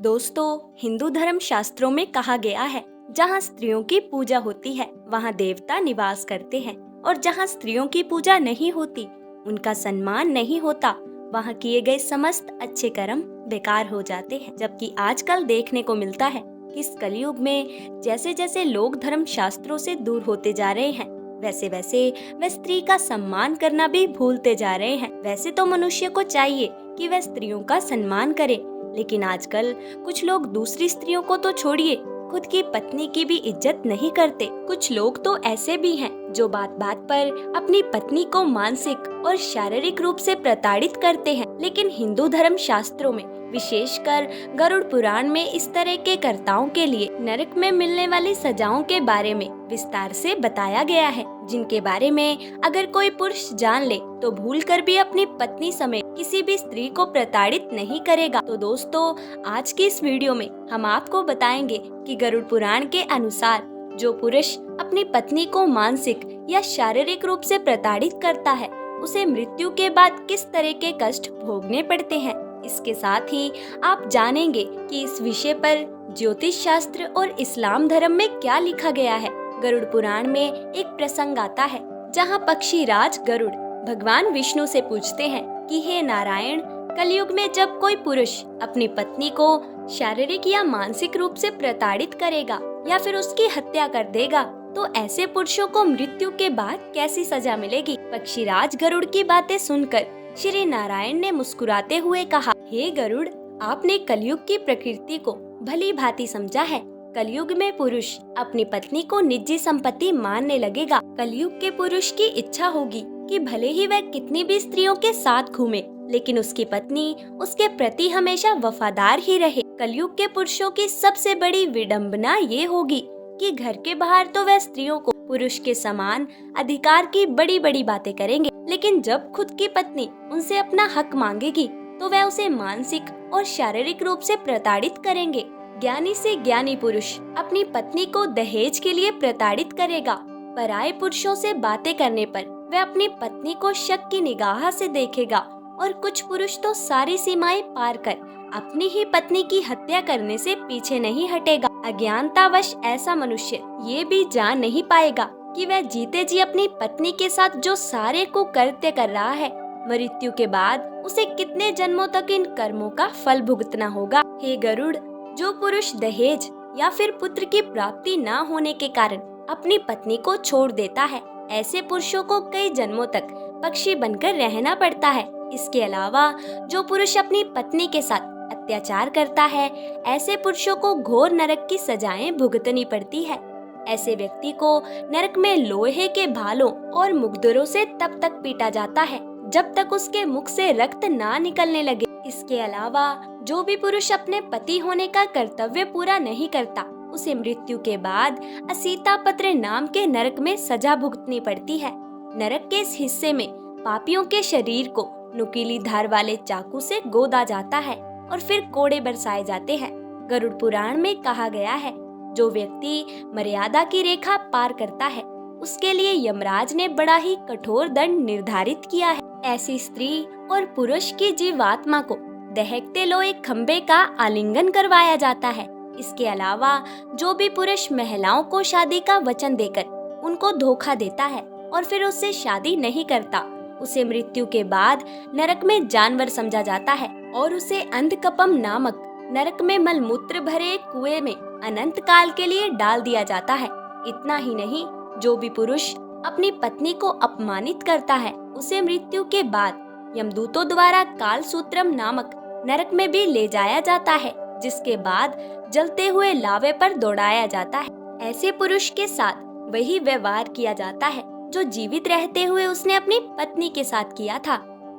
दोस्तों, हिंदू धर्म शास्त्रों में कहा गया है, जहाँ स्त्रियों की पूजा होती है वहाँ देवता निवास करते हैं, और जहाँ स्त्रियों की पूजा नहीं होती, उनका सम्मान नहीं होता, वहाँ किए गए समस्त अच्छे कर्म बेकार हो जाते हैं। जबकि आजकल देखने को मिलता है कि इस कलयुग में जैसे जैसे लोग धर्म शास्त्रों से दूर होते जा रहे हैं, वैसे वैसे वे स्त्री का सम्मान करना भी भूलते जा रहे हैं। वैसे तो मनुष्य को चाहिए कि वह स्त्रियों का सम्मान करे, लेकिन आजकल कुछ लोग दूसरी स्त्रियों को तो छोड़िए, खुद की पत्नी की भी इज्जत नहीं करते। कुछ लोग तो ऐसे भी हैं जो बात बात पर अपनी पत्नी को मानसिक और शारीरिक रूप से प्रताड़ित करते हैं। लेकिन हिंदू धर्म शास्त्रों में, विशेषकर गरुड़ पुराण में, इस तरह के कर्ताओं के लिए नरक में मिलने वाली सजाओं के बारे में विस्तार से बताया गया है, जिनके बारे में अगर कोई पुरुष जान ले तो भूलकर भी अपनी पत्नी समेत किसी भी स्त्री को प्रताड़ित नहीं करेगा। तो दोस्तों, आज की इस वीडियो में हम आपको बताएंगे कि गरुड़ पुराण के अनुसार जो पुरुष अपनी पत्नी को मानसिक या शारीरिक रूप से प्रताड़ित करता है, उसे मृत्यु के बाद किस तरह के कष्ट भोगने पड़ते हैं। इसके साथ ही आप जानेंगे कि इस विषय पर ज्योतिष शास्त्र और इस्लाम धर्म में क्या लिखा गया है। गरुड़ पुराण में एक प्रसंग आता है जहाँ पक्षीराज गरुड़ भगवान विष्णु से पूछते हैं कि हे नारायण, कलयुग में जब कोई पुरुष अपनी पत्नी को शारीरिक या मानसिक रूप से प्रताड़ित करेगा या फिर उसकी हत्या कर देगा, तो ऐसे पुरुषों को मृत्यु के बाद कैसी सजा मिलेगी। पक्षीराज गरुड़ की बातें सुनकर श्री नारायण ने मुस्कुराते हुए कहा, हे गरुड़, आपने कलयुग की प्रकृति को भली भांति समझा है। कलयुग में पुरुष अपनी पत्नी को निजी संपत्ति मानने लगेगा। कलयुग के पुरुष की इच्छा होगी कि भले ही वह कितनी भी स्त्रियों के साथ घूमे, लेकिन उसकी पत्नी उसके प्रति हमेशा वफादार ही रहे। कलयुग के पुरुषों की सबसे बड़ी विडंबना ये होगी कि घर के बाहर तो वह स्त्रियों को पुरुष के समान अधिकार की बड़ी बड़ी बातें करेंगे, लेकिन जब खुद की पत्नी उनसे अपना हक मांगेगी तो वह उसे मानसिक और शारीरिक रूप से प्रताड़ित करेंगे। ज्ञानी से ज्ञानी पुरुष अपनी पत्नी को दहेज के लिए प्रताड़ित करेगा। पराये पुरुषों से बातें करने पर वह अपनी पत्नी को शक की निगाह से देखेगा, और कुछ पुरुष तो सारी सीमाएं पार कर अपनी ही पत्नी की हत्या करने से पीछे नहीं हटेगा। अज्ञानतावश ऐसा मनुष्य ये भी जान नहीं पाएगा कि वह जीते जी अपनी पत्नी के साथ जो सारे कुकृत्य कर रहा है, मृत्यु के बाद उसे कितने जन्मों तक इन कर्मों का फल भुगतना होगा। हे गरुड़, जो पुरुष दहेज या फिर पुत्र की प्राप्ति न होने के कारण अपनी पत्नी को छोड़ देता है, ऐसे पुरुषों को कई जन्मों तक पक्षी बनकर रहना पड़ता है। इसके अलावा जो पुरुष अपनी पत्नी के साथ अत्याचार करता है, ऐसे पुरुषों को घोर नरक की सजाएं भुगतनी पड़ती है। ऐसे व्यक्ति को नरक में लोहे के भालों और मुग्दरों से तब तक पीटा जाता है जब तक उसके मुख से रक्त ना निकलने लगे। इसके अलावा जो भी पुरुष अपने पति होने का कर्तव्य पूरा नहीं करता, उसे मृत्यु के बाद असीतापत्र नाम के नरक में सजा भुगतनी पड़ती है। नरक के इस हिस्से में पापियों के शरीर को नुकीली धार वाले चाकू से गोदा जाता है और फिर कोड़े बरसाए जाते हैं। गरुड़ पुराण में कहा गया है, जो व्यक्ति मर्यादा की रेखा पार करता है, उसके लिए यमराज ने बड़ा ही कठोर दंड निर्धारित किया है। ऐसी स्त्री और पुरुष की जीवात्मा को दहकते लोहे खंबे का आलिंगन करवाया जाता है। इसके अलावा जो भी पुरुष महिलाओं को शादी का वचन देकर उनको धोखा देता है और फिर उससे शादी नहीं करता, उसे मृत्यु के बाद नरक में जानवर समझा जाता है और उसे अंधकपम नामक नरक में मलमूत्र भरे एक कुएं में अनंत काल के लिए डाल दिया जाता है। इतना ही नहीं, जो भी पुरुष अपनी पत्नी को अपमानित करता है, उसे मृत्यु के बाद यमदूतों द्वारा काल सूत्रम नामक नरक में भी ले जाया जाता है, जिसके बाद जलते हुए लावे पर दौड़ाया जाता है। ऐसे पुरुष के साथ वही व्यवहार किया जाता है जो जीवित रहते हुए उसने अपनी पत्नी के साथ किया था।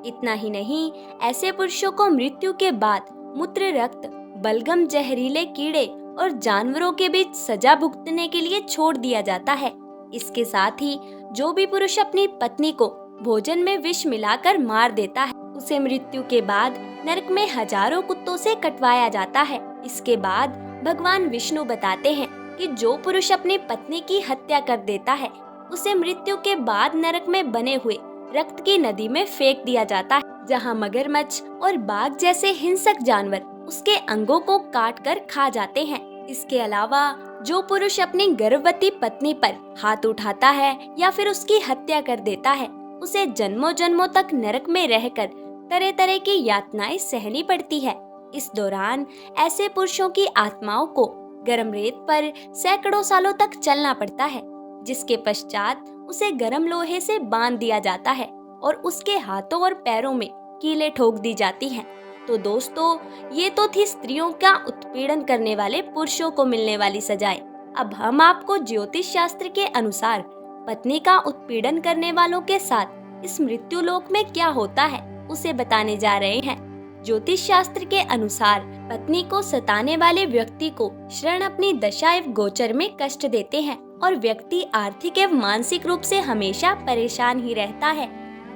इतना ही नहीं, ऐसे पुरुषों को मृत्यु के बाद मूत्र, रक्त, बलगम, जहरीले कीड़े और जानवरों के बीच सजा भुगतने के लिए छोड़ दिया जाता है। इसके साथ ही जो भी पुरुष अपनी पत्नी को भोजन में विष मिलाकर मार देता है, उसे मृत्यु के बाद नरक में हजारों कुत्तों से कटवाया जाता है। इसके बाद भगवान विष्णु बताते हैं कि जो पुरुष अपनी पत्नी की हत्या कर देता है, उसे मृत्यु के बाद नरक में बने हुए रक्त की नदी में फेंक दिया जाता है, जहाँ मगरमच्छ और बाघ जैसे हिंसक जानवर उसके अंगों को काट कर खा जाते हैं। इसके अलावा जो पुरुष अपनी गर्भवती पत्नी पर हाथ उठाता है या फिर उसकी हत्या कर देता है, उसे जन्मों जन्मों तक नरक में रहकर तरह तरह की यातनाएं सहनी पड़ती है। इस दौरान ऐसे पुरुषों की आत्माओं को गर्म रेत पर सैकड़ों सालों तक चलना पड़ता है, जिसके पश्चात उसे गर्म लोहे से बांध दिया जाता है और उसके हाथों और पैरों में कीलें ठोक दी जाती हैं। तो दोस्तों, ये तो थी स्त्रियों का उत्पीड़न करने वाले पुरुषों को मिलने वाली सजाएं। अब हम आपको ज्योतिष शास्त्र के अनुसार पत्नी का उत्पीड़न करने वालों के साथ इस मृत्यु लोक में क्या होता है उसे बताने जा रहे हैं। ज्योतिष शास्त्र के अनुसार पत्नी को सताने वाले व्यक्ति को शरण अपनी दशा एवं गोचर में कष्ट देते हैं और व्यक्ति आर्थिक एवं मानसिक रूप से हमेशा परेशान ही रहता है।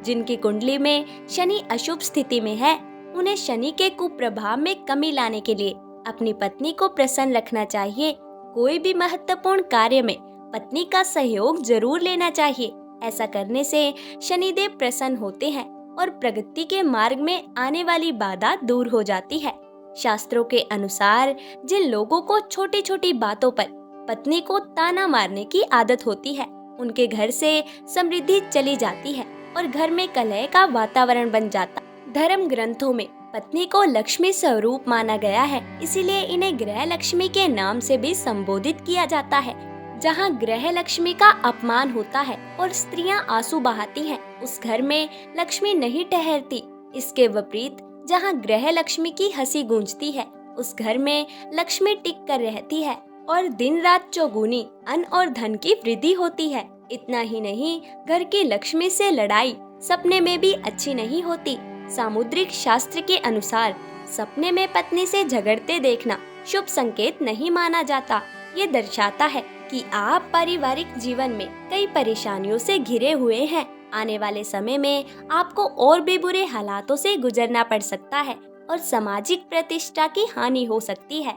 जिनकी कुंडली में शनि अशुभ स्थिति में है, उन्हें शनि के कुप्रभाव में कमी लाने के लिए अपनी पत्नी को प्रसन्न रखना चाहिए। कोई भी महत्वपूर्ण कार्य में पत्नी का सहयोग जरूर लेना चाहिए। ऐसा करने से शनिदेव प्रसन्न होते हैं और प्रगति के मार्ग में आने वाली बाधा दूर हो जाती है। शास्त्रों के अनुसार जिन लोगों को छोटी छोटी बातों पर पत्नी को ताना मारने की आदत होती है, उनके घर से समृद्धि चली जाती है और घर में कलह का वातावरण बन जाता। धर्म ग्रंथों में पत्नी को लक्ष्मी स्वरूप माना गया है, इसीलिए इन्हें ग्रह लक्ष्मी के नाम से भी संबोधित किया जाता है। जहाँ ग्रह लक्ष्मी का अपमान होता है और स्त्रियां आंसू बहाती हैं, उस घर में लक्ष्मी नहीं ठहरती। इसके विपरीत जहाँ ग्रह लक्ष्मी की हंसी गूंजती है, उस घर में लक्ष्मी टिक कर रहती है और दिन रात चौगुनी अन्न और धन की वृद्धि होती है। इतना ही नहीं, घर की लक्ष्मी से लड़ाई सपने में भी अच्छी नहीं होती। सामुद्रिक शास्त्र के अनुसार सपने में पत्नी से झगड़ते देखना शुभ संकेत नहीं माना जाता। ये दर्शाता है कि आप पारिवारिक जीवन में कई परेशानियों से घिरे हुए हैं। आने वाले समय में आपको और भी बुरे हालातों से गुजरना पड़ सकता है और सामाजिक प्रतिष्ठा की हानि हो सकती है।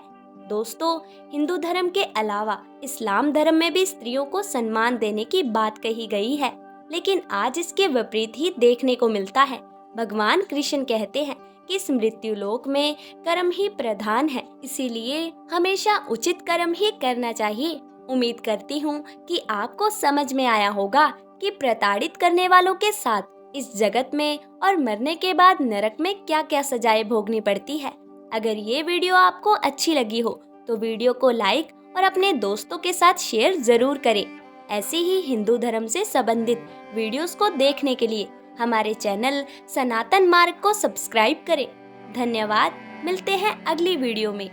दोस्तों, हिंदू धर्म के अलावा इस्लाम धर्म में भी स्त्रियों को सम्मान देने की बात कही गई है, लेकिन आज इसके विपरीत ही देखने को मिलता है। भगवान कृष्ण कहते हैं कि इस मृत्यु लोक में कर्म ही प्रधान है, इसीलिए हमेशा उचित कर्म ही करना चाहिए। उम्मीद करती हूँ कि आपको समझ में आया होगा कि प्रताड़ित करने वालों के साथ इस जगत में और मरने के बाद नरक में क्या क्या सजाएं भोगनी पड़ती है। अगर ये वीडियो आपको अच्छी लगी हो तो वीडियो को लाइक और अपने दोस्तों के साथ शेयर जरूर करें। ऐसे ही हिंदू धर्म से संबंधित वीडियोस को देखने के लिए हमारे चैनल सनातन मार्ग को सब्सक्राइब करें। धन्यवाद। मिलते हैं अगली वीडियो में।